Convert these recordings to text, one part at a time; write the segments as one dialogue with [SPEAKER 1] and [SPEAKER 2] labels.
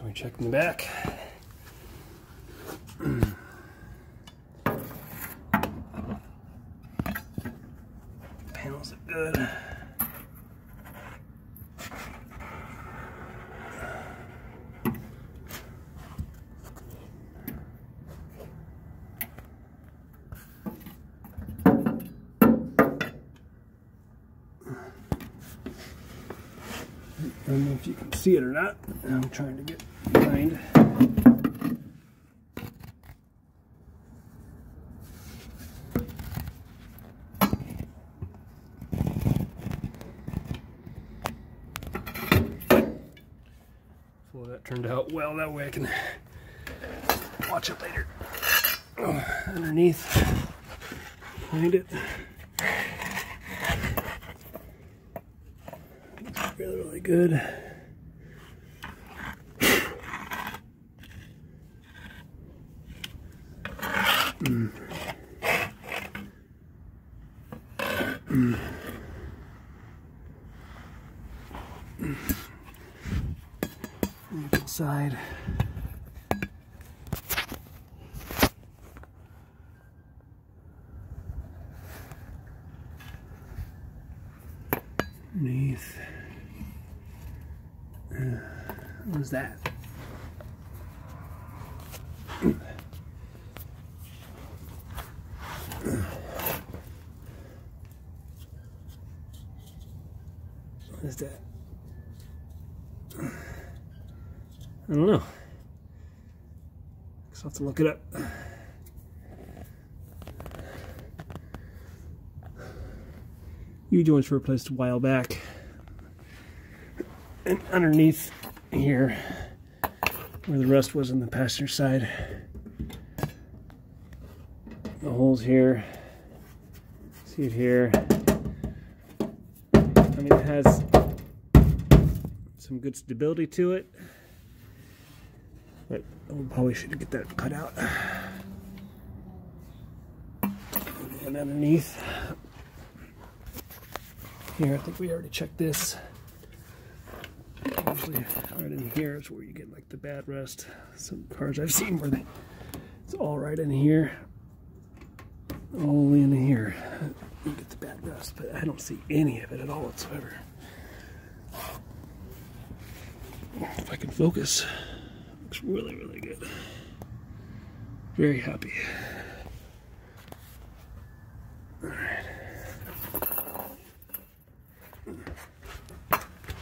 [SPEAKER 1] we check in the back. Panels look good. I don't know if you can see it or not. I'm trying to get behind. So that turned out well. That way I can watch it later. Oh, underneath, behind it. Really, really good. Side. Underneath. What was that? What is that? I don't know. Guess I'll have to look it up. U-joints were replaced a while back. And underneath here, where the rust was on the passenger side, the holes here, see it here. I mean, it has some good stability to it, but we probably should get that cut out. And underneath here, I think we already checked this. Usually right in here is where you get like the bad rust. Some cars I've seen where it's all right in here, all the way in here you get the bad rust, but I don't see any of it at all whatsoever. If I can focus, looks really, really good. Very happy. All right.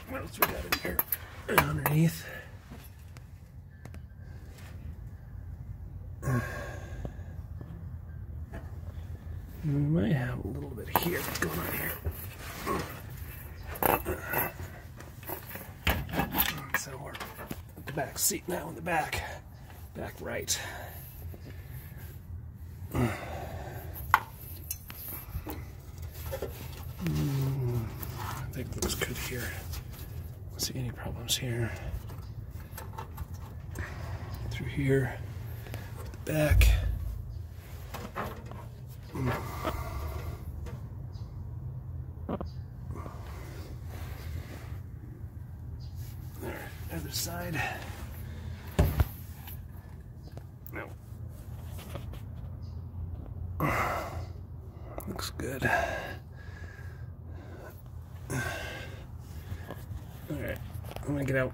[SPEAKER 1] What else we got in here? Underneath. We might have a little bit here. What's going on here? So we're at the back seat now in the back right. I think it looks good here. Don't see any problems here. Through here, the back. Alright, other side. No. Looks good. Alright, I'm gonna get out